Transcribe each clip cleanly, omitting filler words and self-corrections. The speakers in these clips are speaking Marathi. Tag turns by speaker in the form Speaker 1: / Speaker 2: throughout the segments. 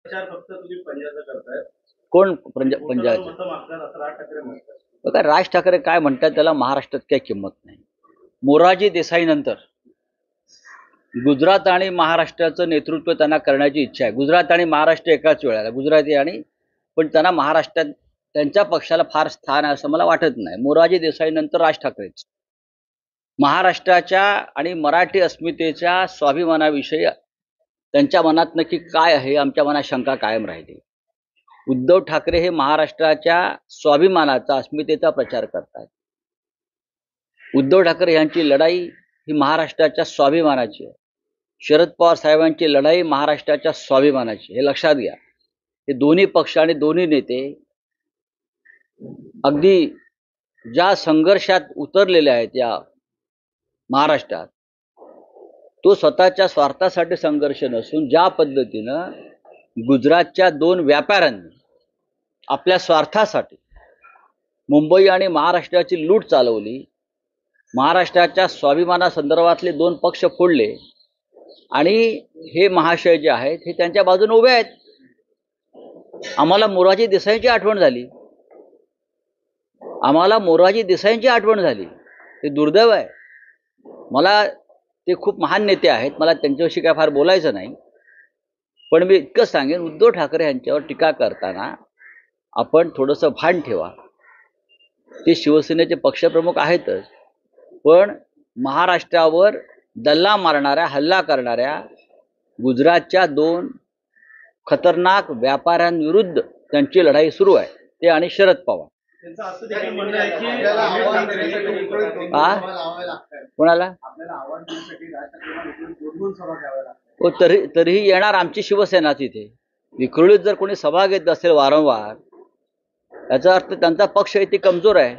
Speaker 1: प्रचार फक्त तुम्ही पंजाबचा करताय.
Speaker 2: कोण पंजाब? बघा, राज ठाकरे काय म्हणतात त्याला महाराष्ट्रात काही किंमत नाही. मोरारजी देसाई नंतर गुजरात आणि महाराष्ट्राचं नेतृत्व त्यांना करण्याची इच्छा आहे. गुजरात आणि महाराष्ट्र एकाच वेळेला, गुजराती आणि पण त्यांना महाराष्ट्रात त्यांच्या पक्षाला फार स्थान आहे असं मला वाटत नाही. मोरारजी देसाई नंतर राज ठाकरेच. महाराष्ट्राच्या आणि मराठी अस्मितेच्या स्वाभिमानाविषयी त्यांच्या मनात नक्की काय आहे, आमच्या मनात शंका कायम राहिली. उद्धव ठाकरे हे महाराष्ट्राच्या स्वाभिमानाचा, अस्मितेचा प्रचार करतात. उद्धव ठाकरे यांची लढाई ही महाराष्ट्राच्या स्वाभिमानाची आहे. शरद पवार साहेबांची लढाई महाराष्ट्राच्या स्वाभिमानाची, हे लक्षात घ्या. हे दोन्ही पक्ष आणि दोन्ही नेते अगदी ज्या संघर्षात उतरलेले आहेत या महाराष्ट्रात, तो स्वतःच्या स्वार्थासाठी संघर्ष नसून ज्या पद्धतीनं गुजरातच्या दोन व्यापाऱ्यांनी आपल्या स्वार्थासाठी मुंबई आणि महाराष्ट्राची लूट चालवली, महाराष्ट्राच्या स्वाभिमानासंदर्भातले दोन पक्ष फोडले आणि हे महाशय जे आहेत हे त्यांच्या बाजूने उभे आहेत. आम्हाला मोरारजी देसाईंची आठवण झाली, आम्हाला मोरारजी देसाईंची आठवण झाली. ते दुर्दैव आहे. मला ते खूप महान नेते आहेत, मला त्यांच्याविषयी काय फार बोलायचं नाही, पण मी इतकं सांगेन, उद्धव ठाकरे यांच्यावर टीका करताना आपण थोडंसं भान ठेवा. ते शिवसेनेचे पक्षप्रमुख आहेतच, पण महाराष्ट्रावर दल्ला मारणाऱ्या, हल्ला करणाऱ्या गुजरातच्या दोन खतरनाक व्यापाऱ्यांविरुद्ध त्यांची लढाई सुरू आहे. ते आणि शरद पवार. कोणाला हो, तरीही येणार आमची शिवसेना तिथे. विक्रोळीत जर कोणी सभा घेत असेल वारंवार, याचा अर्थ त्यांचा पक्ष इथे कमजोर आहे.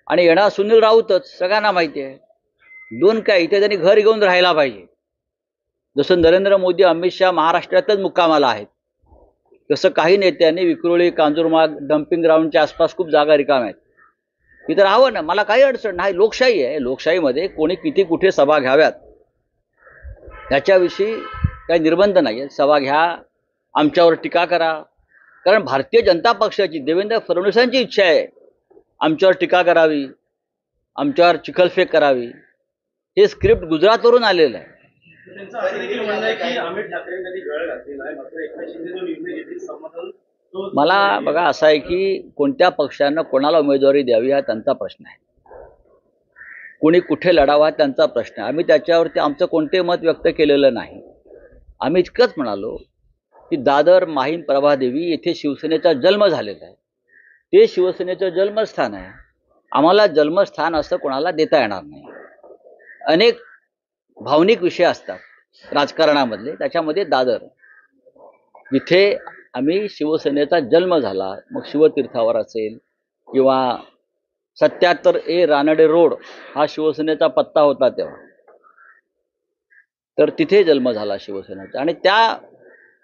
Speaker 2: आणि येणार सुनील राऊतच, सगळ्यांना माहिती आहे. दोन काय, इथे त्यांनी घर घेऊन राहायला पाहिजे. जसं नरेंद्र मोदी, अमित शहा महाराष्ट्रातच मुक्कामाला आहेत, तसं काही नेत्यांनी विक्रोळी, कांजूरमार्ग, डम्पिंग ग्राउंडच्या आसपास खूप जागा रिकाम्या आहेत, तिथं राहावं ना. मला काही अडचण नाही. लोकशाही आहे. लोकशाहीमध्ये कोणी किती कुठे सभा घ्याव्यात त्याच्याविषयी काही निर्बंध नाही आहे. सभा घ्या, आमच्यावर टीका करा, कारण भारतीय जनता पक्षाची, देवेंद्र फडणवीसांची इच्छा आहे आमच्यावर टीका करावी, आमच्यावर चिखलफेक करावी. हे स्क्रिप्ट गुजरातवरून आलेलं आहे. मला बघा, असं आहे की कोणत्या पक्षानं कोणाला उमेदवारी द्यावी हा त्यांचा प्रश्न आहे, कोणी कुठे लढावा त्यांचा प्रश्न आहे. आम्ही त्याच्यावरती आमचं कोणते मत व्यक्त केलेलं नाही. आम्ही इतकंच म्हणालो की दादर, माहीम, प्रभादेवी येथे शिवसेनेचा जन्म झालेला आहे. ते शिवसेनेचं जन्मस्थान आहे. आम्हाला जन्मस्थान असं कोणाला देता येणार नाही. अनेक भावनिक विषय असतात राजकारणामधले, त्याच्यामध्ये दादर जिथे आम्ही शिवसेनेचा जन्म झाला, मग शिवतीर्थावर असेल किंवा 77A रानडे रोड हा शिवसेनेचा पत्ता होता तेव्हा, तर तिथे जन्म झाला शिवसेनेचा. आणि त्या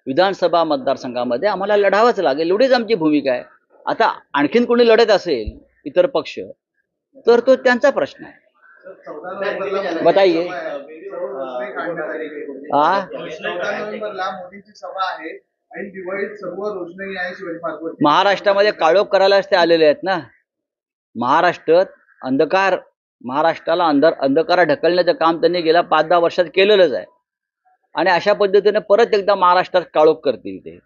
Speaker 2: विधानसभा मतदारसंघामध्ये आम्हाला लढावंच लागेल, एवढीच आमची भूमिका आहे. आता आणखीन कोणी लढत असेल इतर पक्ष, तर तो त्यांचा प्रश्न आहे. बताइए. महाराष्ट्रामध्ये काळोख करायलाच ते आलेले आहेत ना. महाराष्ट्रात अंधकार, महाराष्ट्राला अंधकारात ढकलण्याचं काम त्यांनी गेल्या 5-10 वर्षात केलेलंच आहे. आणि अशा पद्धतीने परत एकदा महाराष्ट्रात काळोख करतील ते.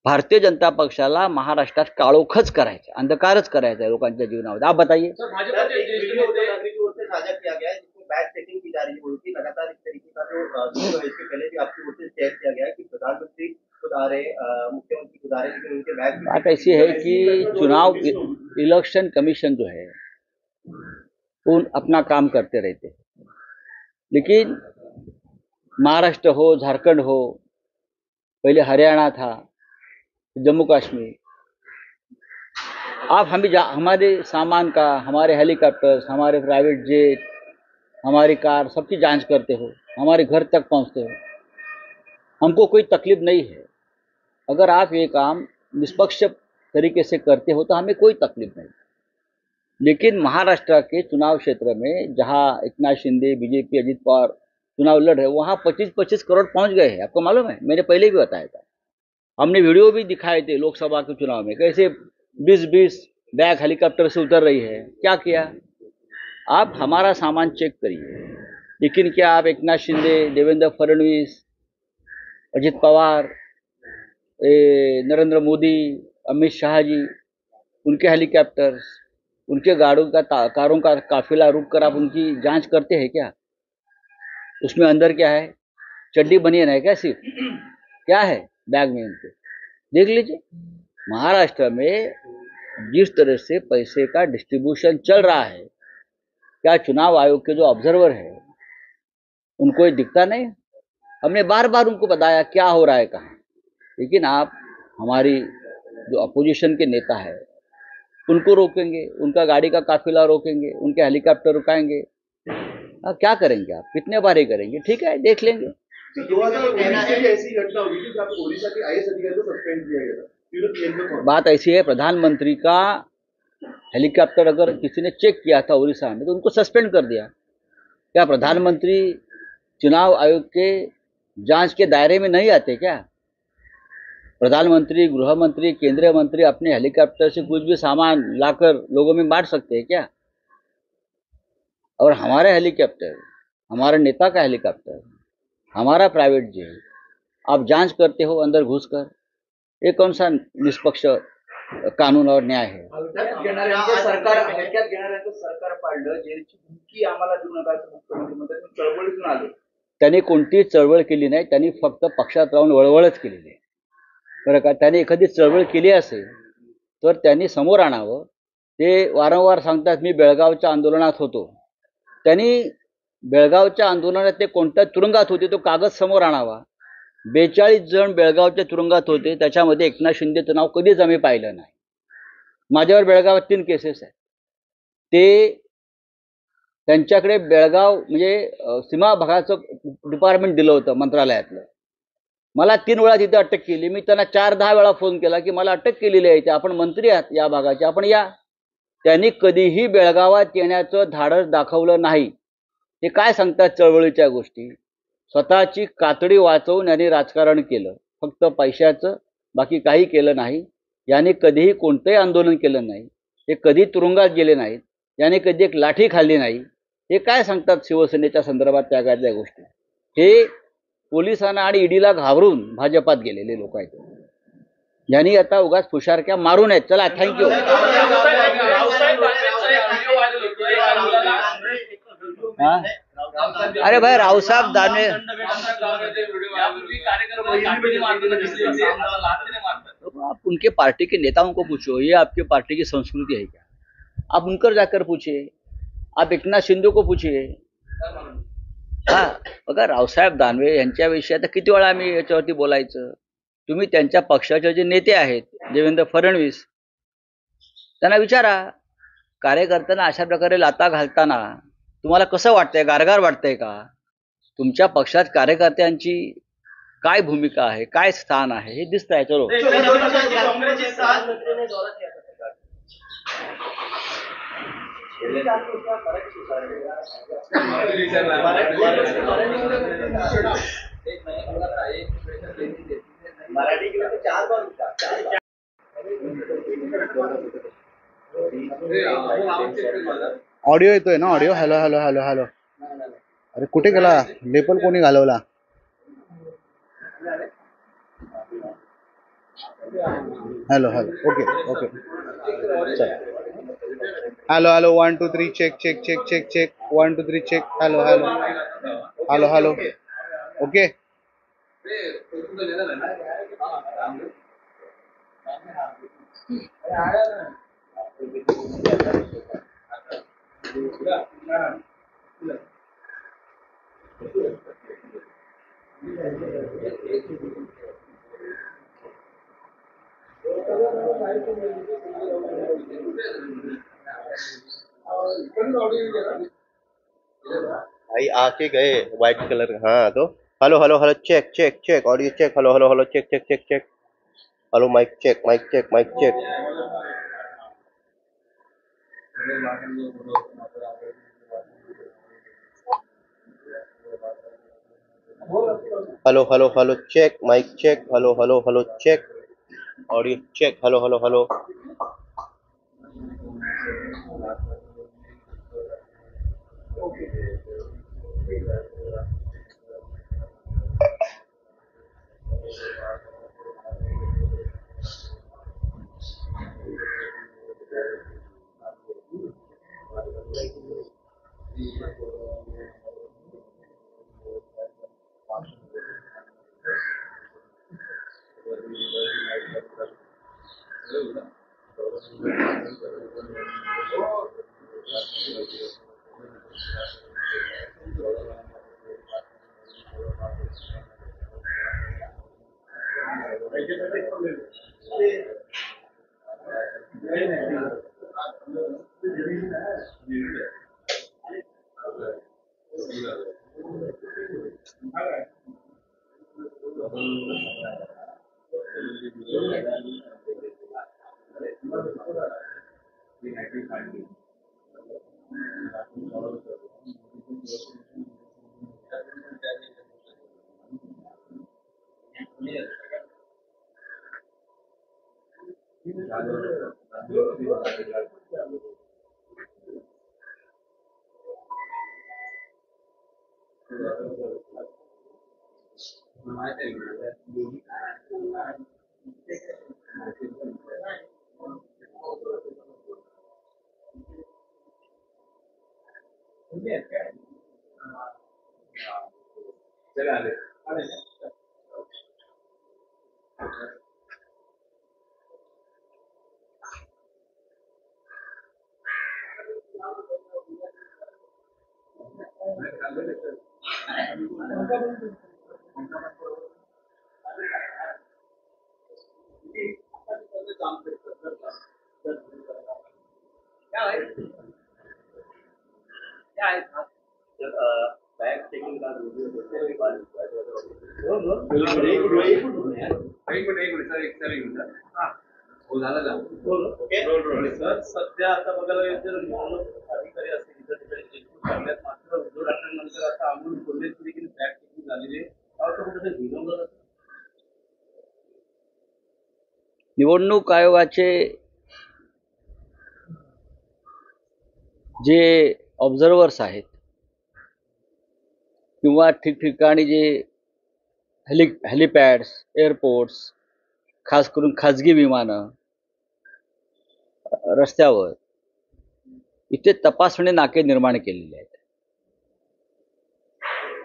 Speaker 2: भारतीय जनता पक्षाला महाराष्ट्रात काळोखच करायचं, अंधकारच करायचा आहे लोकांच्या जीवनामध्ये. आप बताइए. बात ऐसी है कि चुनाव इलेक्शन कमीशन जो है वो अपना काम करते रहते हैं, लेकिन महाराष्ट्र हो, झारखंड हो, पहले हरियाणा था, जम्मू कश्मीर, आप हमारे सामान का, हमारे हेलीकॉप्टर्स, हमारे प्राइवेट जेट, हमारी कार, सबकी जांच करते हो, हमारे घर तक पहुंचते हो. हमको कोई तकलीफ नहीं है. अगर आप ये काम निष्पक्ष तरीके से करते हो तो हमें कोई तकलीफ नहीं. लेकिन महाराष्ट्र के चुनाव क्षेत्र में जहां एकनाथ शिंदे, बीजेपी, अजित पवार चुनाव लड़ रहे, वहाँ 25-25 करोड़ पहुंच गए हैं। आपको मालूम है, मैंने पहले भी बताया था। हमने वीडियो भी दिखाए थे लोकसभा के चुनाव में, कैसे 20-20 बैग हेलीकॉप्टर से उतर रही है। क्या किया? आप हमारा सामान चेक करिए, लेकिन क्या आप एकनाथ शिंदे, देवेंद्र फडणवीस, अजित पवार, नरेंद्र मोदी, अमित शाह जी, उनके हेलीकॉप्टर्स, उनके गाड़ियों का कारों का काफिला रुक कर आप उनकी जांच करते हैं क्या? उसमें अंदर क्या है? चड्डी बनियान है क्या? सिर्फ क्या है बैग में उनके? देख लीजिए। महाराष्ट्र में जिस तरह से पैसे का डिस्ट्रीब्यूशन चल रहा है, क्या चुनाव आयोग के जो ऑब्जर्वर है उनको ये दिखता नहीं? हमने बार बार उनको बताया क्या हो रहा है कहाँ, लेकिन आप हमारी जो अपोजिशन के नेता है उनको रोकेंगे, उनका गाड़ी का काफिला रोकेंगे, उनके हेलीकॉप्टर रुकाएंगे। क्या करेंगे आप? कितने बार ही करेंगे? ठीक है, देख लेंगे।
Speaker 1: 2019 में भी ऐसी घटना हुई थी जहाँ पे ओडिशा के आईएएस अधिकारी को सस्पेंड किया गया था। फिर जेल में कौन?
Speaker 2: बात ऐसी है, प्रधानमंत्री का हेलीकॉप्टर अगर किसी ने चेक किया था उड़ीसा में तो उनको सस्पेंड कर दिया। क्या प्रधानमंत्री चुनाव आयोग के जांच के दायरे में नहीं आते क्या? प्रधानमंत्री, गृह मंत्री, केंद्रीय मंत्री अपने हेलीकॉप्टर से कुछ भी सामान लाकर लोगों में बांट सकते हैं क्या? और हमारे हेलीकॉप्टर, हमारे नेता का हेलीकॉप्टर, हमारा प्राइवेट जेट, आप जांच करते हो अंदर घुसकर। ये कौन सा निष्पक्ष कानून और न्याय है?
Speaker 1: हलक्यात घेणाऱ्यांचं सरकार पाडलं, जेलची धमकी आम्हाला देऊ नका असं मुख्यमंत्री म्हणतात. मी चळवळीतून आलो.
Speaker 2: त्यांनी कोणतीही चळवळ केली नाही, त्यांनी फक्त पक्षात राहून वळवळच केलेली आहे, बरं का? त्यांनी एखादी चळवळ केली असेल तर त्यांनी समोर आणावं. ते वारंवार सांगतात मी बेळगावच्या आंदोलनात होतो. त्यांनी बेळगावच्या आंदोलनात ते कोणत्या तुरुंगात होते तो कागद समोर आणावा. 42 जण बेळगावच्या तुरुंगात होते, त्याच्यामध्ये एकनाथ शिंदेचं नाव कधीच आम्ही पाहिलं नाही. माझ्यावर बेळगावात 3 केसेस आहेत. ते त्यांच्याकडे बेळगाव म्हणजे सीमा भागाचं डिपार्टमेंट दिलं होतं मंत्रालयातलं. मला 3 वेळा तिथे अटक केली. मी त्यांना 4-10 वेळा फोन केला की मला अटक केलेली आहे, आपण मंत्री आहात या भागाचे, आपण या. त्यांनी कधीही बेळगावात येण्याचं धाडस दाखवलं नाही. ते काय सांगतात चळवळीच्या गोष्टी? स्वतःची कातडी वाचवून यांनी राजकारण केलं, फक्त पैशाचं, बाकी काही केलं नाही. याने कधीही कोणतंही आंदोलन केलं नाही, ते कधी तुरुंगात गेले नाहीत, याने कधी एक लाठी खाल्ली नाही. हे काय सांगतात शिवसेनेच्या संदर्भात त्यागातल्या गोष्टी? हे पोलिसांना आणि ईडीला घाबरून भाजपात गेलेले लोक आहेत. यांनी आता उगाच फुशारक्या मारून आहेत. चला, थँक्यू. अरे भाई, रावसाहेब दानवे, आप उनके पार्टी के नेताओं को पूछो, ये आपके पार्टी की संस्कृति है क्या? आप उनकर जाकर पूछिए, आप एकनाथ शिंदे को पूछिए. हा, बघा, रावसाहेब दानवे यांच्याविषयी आता किती वेळा आम्ही याच्यावरती बोलायचं? तुम्ही त्यांच्या पक्षाचे जे नेते आहेत देवेंद्र फडणवीस, त्यांना विचारा, कार्यकर्त्यांना अशा प्रकारे लाता घालताना तुम्हाला कसं वाटतंय? गारगार वाटतंय का? तुमच्या पक्षात कार्यकर्त्यांची काय भूमिका आहे, काय स्थान आहे, हे दिसतंय. चलो,
Speaker 3: ऑडिओ येतोय ना? Audio. Hello hello hello hello. अरे कुठे गेला लेपल? कोणी घालवला? Hello hello. ओके ओके, चल. Hello hello. 1 2 3 check check check check check. 1 2 3 check. Hello hello hello hello. Okay.
Speaker 4: भाई आके गए व्हाइट कलर का. हाँ तो hello hello hello check check check audio check. Hello hello hello check check check check. Hello mic check mic check mic check. Hello hello hello check mic check hello hello hello check audio check hello hello hello
Speaker 1: sir सध्या आता बघायला गेलं तर निवडणूक अधिकारी असतील इतर ठिकाणी एकूण चांगल्यात मात्र उद्धव ठाकरेंनंतर आता अमोल कोल्हेची देखील बॅक टेकिंग झालेली आहे त्यावर कुठे विरोध
Speaker 2: निवडणूक आयोगाचे जे ऑब्झर्वर्स आहेत किंवा ठिकठिकाणी जे हेलिपॅड्स एअरपोर्ट्स खास करून खाजगी विमानं रस्त्यावर इथे तपासणी नाके निर्माण केलेले आहेत.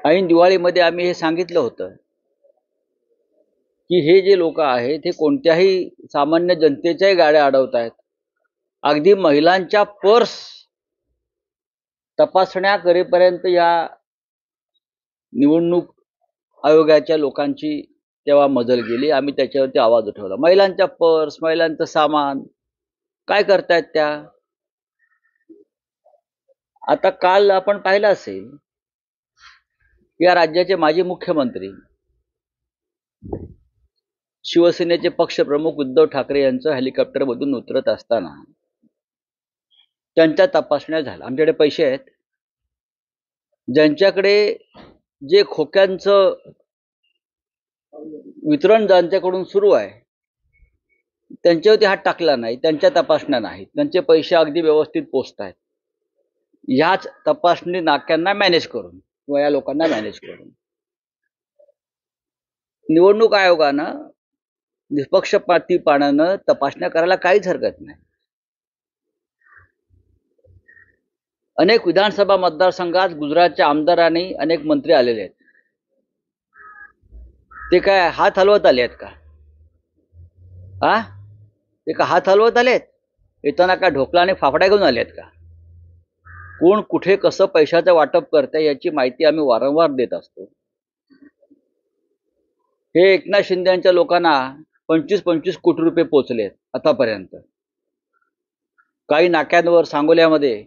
Speaker 2: ऐन दिवाळीमध्ये आम्ही हे सांगितलं होतं की हे जे लोक आहेत हे कोणत्याही सामान्य जनतेच्याही गाड्या अडवत आहेत. अगदी महिलांच्या पर्स तपासण्या करेपर्यंत या निवडणूक आयोगाच्या लोकांची तेव्हा मजल गेली. आम्ही त्याच्यावरती आवाज उठवला. महिलांच्या पर्स महिलांचं सामान काय करतायत त्या. आता काल आपण पाहिलं असेल या राज्याचे माजी मुख्यमंत्री शिवसेनेचे पक्षप्रमुख उद्धव ठाकरे यांचं हेलिकॉप्टरमधून उतरत असताना त्यांच्या तपासण्या झाल्या. आमच्याकडे पैसे आहेत. ज्यांच्याकडे जे खोक्यांचं वितरण ज्यांच्याकडून सुरू आहे त्यांच्यावरती हात टाकला नाही. त्यांच्या तपासण्या नाहीत. त्यांचे पैसे अगदी व्यवस्थित पोचत आहेत. ह्याच तपासणी नाक्यांना मॅनेज करून किंवा या लोकांना मॅनेज करून निवडणूक आयोगानं निष्पक्षपातीपणानं तपासण्या करायला काहीच हरकत नाही. अनेक विधानसभा मतदारसंघात गुजरातच्या आमदारांनी अनेक मंत्री आलेले आहेत. ते काय हात हलवत आले आहेत का. ते का हात हलवत आलेत. येताना काय ढोकला आणि फाफड्या घेऊन आलेत का. कोण कुठे कसं पैशाचं वाटप करते याची माहिती आम्ही वारंवार देत असतो. हे एकनाथ शिंदे यांच्या लोकांना 25-25 कोटी रुपये पोचलेत आतापर्यंत. काही नाक्यांवर सांगोल्यामध्ये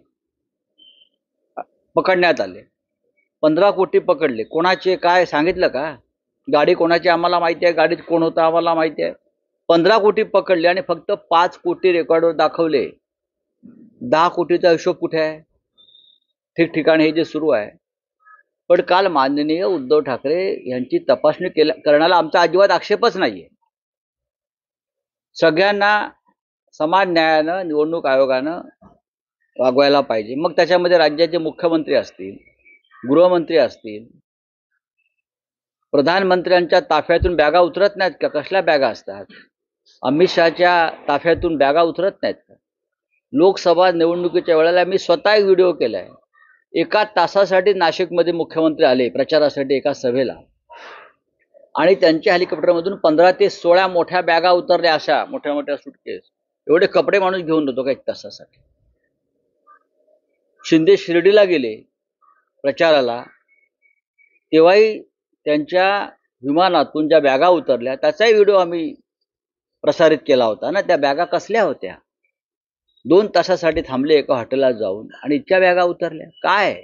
Speaker 2: पकडण्यात आले. 15 कोटी पकडले. कोणाचे काय सांगितलं का. गाडी कोणाची आम्हाला माहिती आहे. गाडीत कोण होता आम्हाला माहिती आहे. 15 कोटी पकडले आणि फक्त 5 कोटी रेकॉर्डवर दाखवले. 10 कोटीचा हिशोब कुठे आहे. ठिकठिकाणी हे जे सुरू आहे पण काल माननीय उद्धव ठाकरे यांची तपासणी करण्याला आमचा अजिबात आक्षेपच नाहीये. सगळ्यांना समान न्यायानं निवडणूक आयोगानं वागवायला पाहिजे. मग त्याच्यामध्ये राज्याचे मुख्यमंत्री असतील, गृहमंत्री असतील, प्रधानमंत्र्यांच्या ताफ्यातून बॅगा उतरत नाहीत का? कसल्या बॅगा असतात? अमित शहाच्या ताफ्यातून बॅगा उतरत नाहीत का? लोकसभा निवडणुकीच्या वेळेला मी स्वतः एक व्हिडिओ केलाय. 1 तासासाठी नाशिकमध्ये मुख्यमंत्री आले प्रचारासाठी एका सभेला, आणि त्यांच्या हेलिकॉप्टरमधून 15 ते 16 मोठ्या बॅगा उतरल्या, अशा मोठ्या मोठ्या सुटकेस. एवढे कपडे माणूस घेऊन येतो का 1 तासासाठी? शिंदे शिर्डीला गेले प्रचाराला, तेव्हाही त्यांच्या विमानातून ज्या बॅगा उतरल्या त्याचाही व्हिडिओ आम्ही प्रसारित केला होता ना. त्या बॅगा कसल्या होत्या? 2 तासासाठी थांबले एका हॉटेलात जाऊन आणि इतक्या बॅगा उतरल्या. काय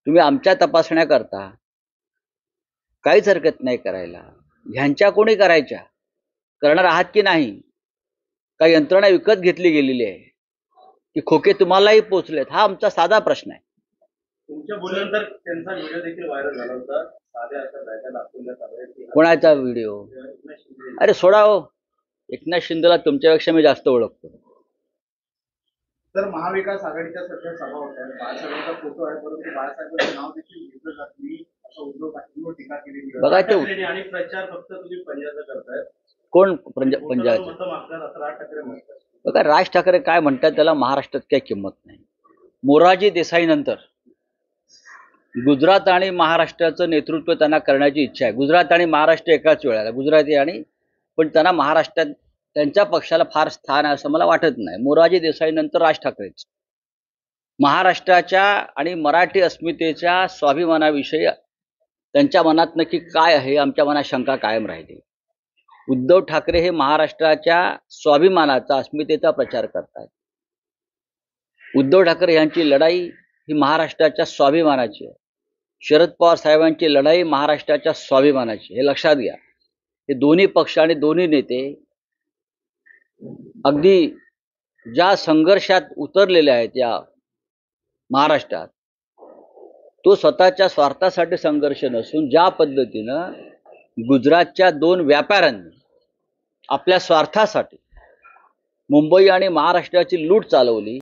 Speaker 2: तुम्ही आमच्या तपासण्या करता? काहीच हरकत नाही करायला. ह्यांच्या कोणी करायच्या? करणार आहात की नाही? काही यंत्रणा विकत घेतली गेलेली आहे की खोके तुम्हालाही पोचलेत? हा आमचा साधा प्रश्न आहे.
Speaker 1: तुमच्या बोलल्यानंतर त्यांचा व्हिडिओ देखील व्हायरल झाला होता. साध्या अशा बॅगा दाखवण्यात आल्या.
Speaker 2: कोणाचा व्हिडिओ? अरे सोडा हो, एकनाथ शिंदेला तुमच्यापेक्षा मी जास्त ओळखतो.
Speaker 1: तर महाविकास आघाडीच्या सध्या सभा होत आहे. बाळासाहेबांचा फोटो आहे, परंतु बाळासाहेबांचं नाव देखील घेतलं जात नाही असं उद्धव ठाकरेंवर टीका केलेली आहे.
Speaker 2: बघा ते
Speaker 1: आणि प्रचार फक्त तुम्ही पंजाबचा करताय.
Speaker 2: कोण पंजाब?
Speaker 1: मतं मागतात असं राज ठाकरे म्हणतात.
Speaker 2: बघा राज ठाकरे काय म्हणतात त्याला महाराष्ट्रात काही किंमत नाही. मोरारजी देसाई नंतर गुजरात आणि महाराष्ट्राचं नेतृत्व त्यांना करण्याची इच्छा आहे. गुजरात आणि महाराष्ट्र एकाच वेळेला, गुजराती आणि, पण त्यांना महाराष्ट्रात त्यांच्या पक्षाला फार स्थान आहे असं मला वाटत नाही. मोरारजी देसाई नंतर राज ठाकरेच. महाराष्ट्राच्या आणि मराठी अस्मितेच्या स्वाभिमानाविषयी त्यांच्या मनात नक्की काय आहे, आमच्या मनात शंका कायम राहिली. उद्धव ठाकरे हे महाराष्ट्राच्या स्वाभिमानाचा, अस्मितेचा प्रचार करतात. उद्धव ठाकरे यांची लढाई ही महाराष्ट्राच्या स्वाभिमानाची आहे. शरद पवार साहेबांची लढाई महाराष्ट्राच्या स्वाभिमानाची, हे लक्षात घ्या. हे दोन्ही पक्ष आणि दोन्ही नेते अगदी ज्या संघर्षात उतरलेले आहेत या महाराष्ट्रात, तो स्वतःच्या स्वार्थासाठी संघर्ष नसून ज्या पद्धतीनं गुजरातच्या 2 व्यापाऱ्यांनी आपल्या स्वार्थासाठी मुंबई आणि महाराष्ट्राची लूट चालवली,